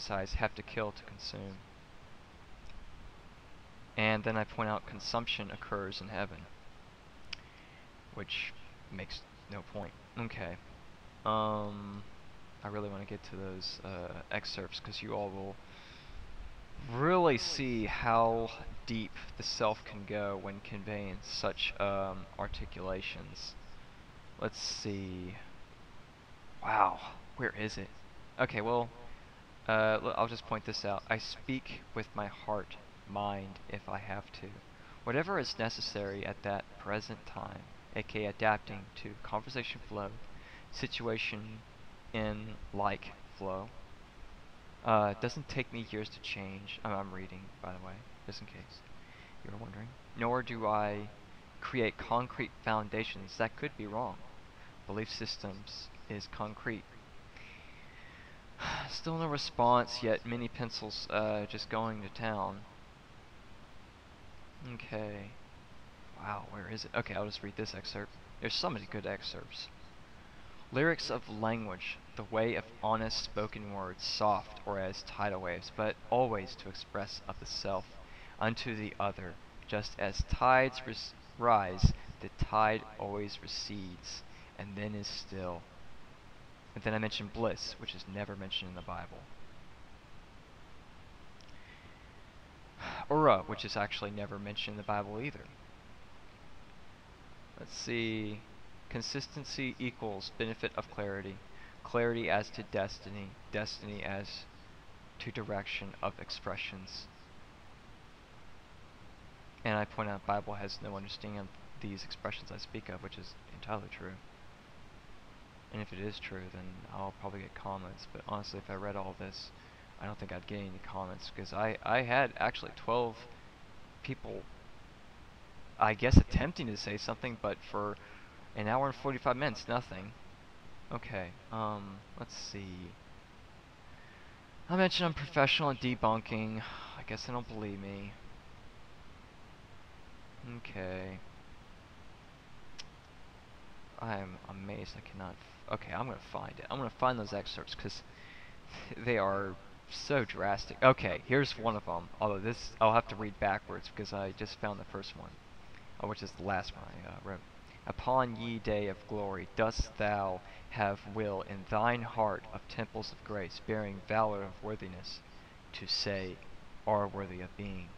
emphasize have to kill to consume. And then I point out consumption occurs in heaven, which makes no point. Okay. I really want to get to those excerpts because you all will really see how deep the self can go when conveying such articulations. Let's see. Wow, where is it? Okay, well, I'll just point this out. I speak with my heart, mind, if I have to. Whatever is necessary at that present time, aka adapting to conversation flow, situation in like flow. It doesn't take me years to change. I'm reading, by the way, just in case you were wondering. Nor do I create concrete foundations. That could be wrong. Belief systems is concrete. Still no response yet. Mini pencils just going to town. Okay. Wow, where is it? Okay, I'll just read this excerpt. There's so many good excerpts. Lyrics of language, the way of honest spoken words, soft or as tidal waves, but always to express of the self unto the other, just as tides rise, the tide always recedes, and then is still. And then I mentioned bliss, which is never mentioned in the Bible. Ura, which is actually never mentioned in the Bible either. Let's see. Consistency equals benefit of clarity. Clarity as to destiny. Destiny as to direction of expressions. And I point out Bible has no understanding of these expressions I speak of, which is entirely true. And if it is true, then I'll probably get comments. But honestly, if I read all this, I don't think I'd get any comments. Because I had actually 12 people, I guess, attempting to say something, but for an hour and 45 minutes, nothing. Okay, let's see. I mentioned I'm professional at debunking. I guess they don't believe me. Okay. I am amazed I cannot... Okay, I'm gonna find it. I'm gonna find those excerpts, because they are so drastic. Okay, here's one of them. Although this, I'll have to read backwards, because I just found the first one. Which is the last one I wrote. Upon ye day of glory, dost thou have will in thine heart of temples of grace, bearing valor of worthiness, to say, are worthy of being.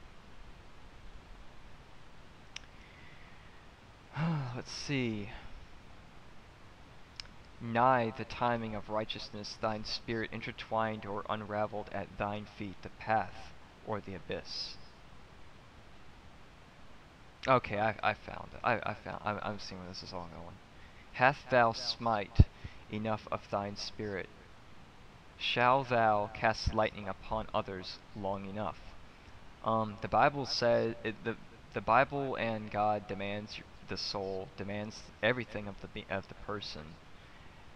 Let's see. Nigh the timing of righteousness, thine spirit intertwined or unraveled at thine feet, the path or the abyss. Okay, I found it. I'm seeing where this is all going. Hath thou smite enough of thine spirit? Shall thou cast lightning upon others long enough? The Bible says the Bible and God demands the soul, demands everything of the person,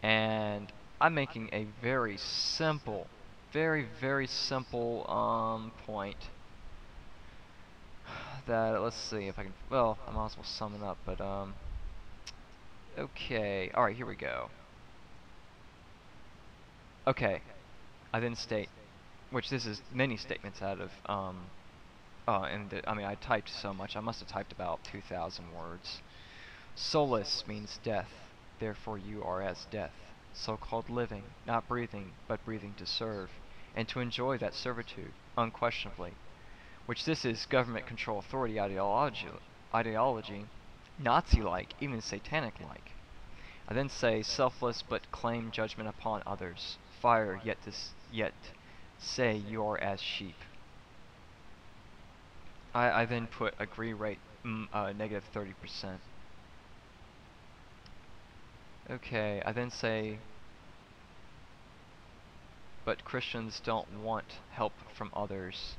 and I'm making a very simple, very simple point. That, let's see if I can, well, I might as well sum it up, but okay, alright, here we go. Okay, I then state, which this is many statements out of, I mean, I typed so much, I must have typed about 2,000 words. Soulless means death, therefore you are as death, so-called living, not breathing, but breathing to serve, and to enjoy that servitude, unquestionably. Which this is government control authority ideology, Nazi-like, even satanic-like. I then say selfless but claim judgment upon others, fire yet say you are as sheep. I then put agree rate negative 30%. Okay, I then say, but Christians don't want help from others.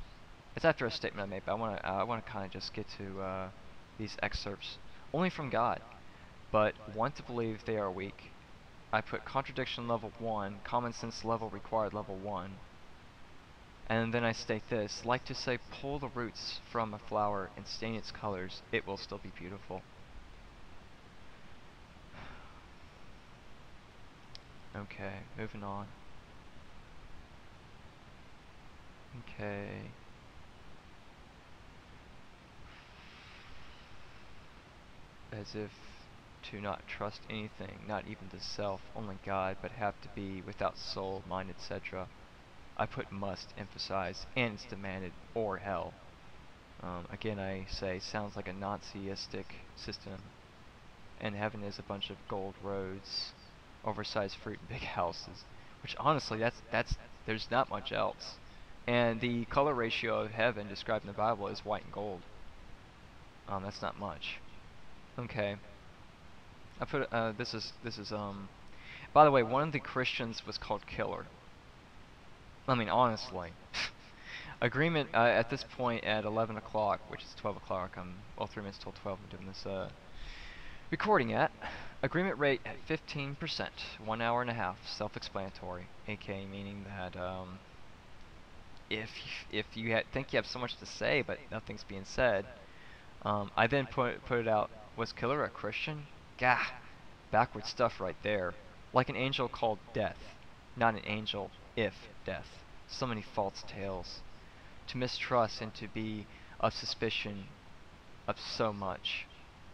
It's after a statement I made, but I want to kind of just get to these excerpts. Only from God, but want to believe they are weak. I put contradiction level 1, common sense level required level 1. And then I state this, like to say pull the roots from a flower and stain its colors, it will still be beautiful. Okay, moving on. Okay. As if to not trust anything, not even the self, only God, but have to be without soul, mind, etc. I put must emphasize, and it's demanded, or hell. Again, I say, sounds like a Naziistic system, and heaven is a bunch of gold roads, oversized fruit, and big houses. Which honestly, there's not much else. And the color ratio of heaven described in the Bible is white and gold. That's not much. Okay. I put this is. By the way, one of the Christians was called Killer. I mean, honestly. Agreement at this point at 11 o'clock, which is 12 o'clock. Well, 3 minutes till 12. I'm doing this recording at. Agreement rate at 15%, 1 hour and a half. Self-explanatory, aka meaning that if you think you have so much to say but nothing's being said, I then put it out. Was Killer a Christian? Gah, backward stuff right there. Like an angel called Death, not an angel if death. So many false tales. To mistrust and to be of suspicion of so much,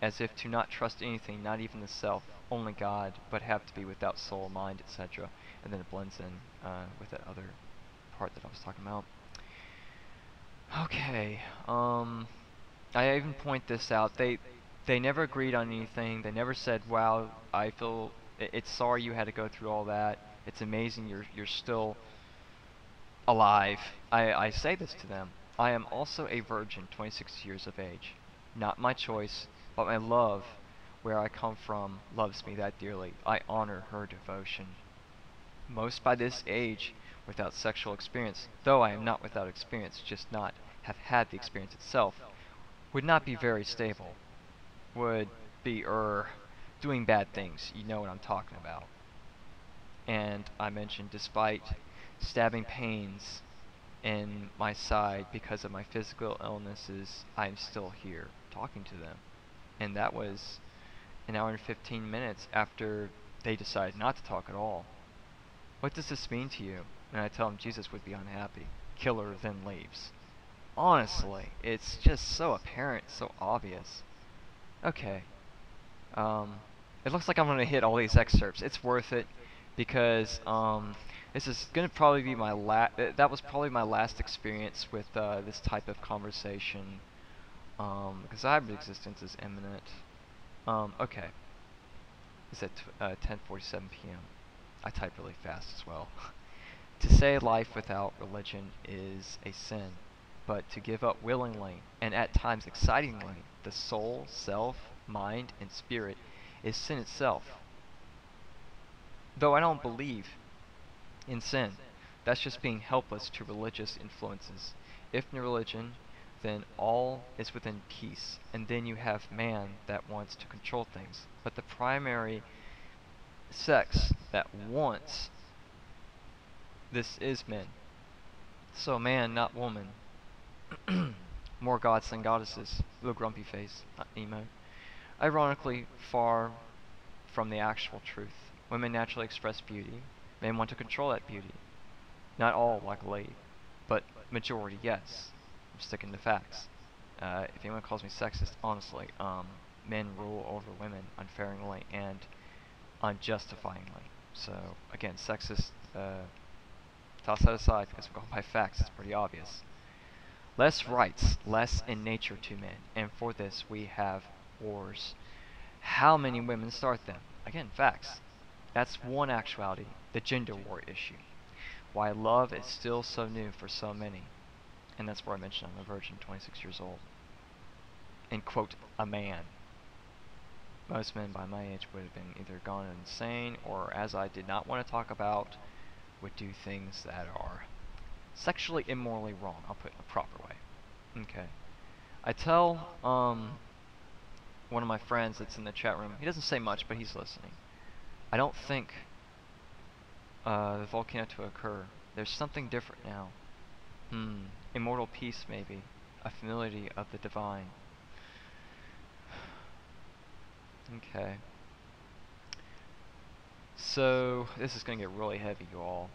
as if to not trust anything, not even the self, only God, but have to be without soul, mind, etc. And then it blends in with that other part that I was talking about. Okay, I even point this out. They never agreed on anything. They never said, "Wow, I feel it's sorry you had to go through all that. It's amazing you're still alive." I say this to them. I am also a virgin, 26 years of age. Not my choice, but my love, where I come from, loves me that dearly. I honor her devotion. Most by this age, without sexual experience, though I am not without experience, just not have had the experience itself, would not be very stable. Would be, doing bad things. You know what I'm talking about. And I mentioned, despite stabbing pains in my side because of my physical illnesses, I'm still here talking to them. And that was an hour and 15 minutes after they decided not to talk at all. What does this mean to you? And I tell them Jesus would be unhappy. Killer then leaves. Honestly, it's just so apparent, so obvious. Okay. It looks like I'm gonna hit all these excerpts. It's worth it because this is gonna probably be my that was probably my last experience with this type of conversation. Because hybrid existence is imminent. Okay. It's at 10:47 p.m. I type really fast as well. To say life without religion is a sin, but to give up willingly, and at times excitingly, the soul, self, mind, and spirit is sin itself. Though I don't believe in sin, that's just being helpless to religious influences. If in religion, then all is within peace, and then you have man that wants to control things. But the primary sex that wants this is men. So man, not woman. More gods than goddesses. Little grumpy face, not emo. Ironically, far from the actual truth. Women naturally express beauty. Men want to control that beauty. Not all, luckily, but majority, yes. I'm sticking to facts. If anyone calls me sexist, honestly, men rule over women unfairly and unjustifiably. So, again, sexist, toss that aside because we're going by facts, it's pretty obvious. Less rights, less in nature to men, and for this we have wars. How many women start them? Again, facts. That's one actuality, the gender war issue. Why love is still so new for so many. And that's where I mentioned I'm a virgin, 26 years old. And quote, a man. Most men by my age would have been either gone insane or, as I did not want to talk about, would do things that are sexually immorally wrong. I'll put it in a proper way. Okay. I tell one of my friends that's in the chat room, he doesn't say much, but he's listening. I don't think the volcano to occur. There's something different now. Immortal peace, maybe. A familiarity of the divine. Okay. So, this is going to get really heavy, you all.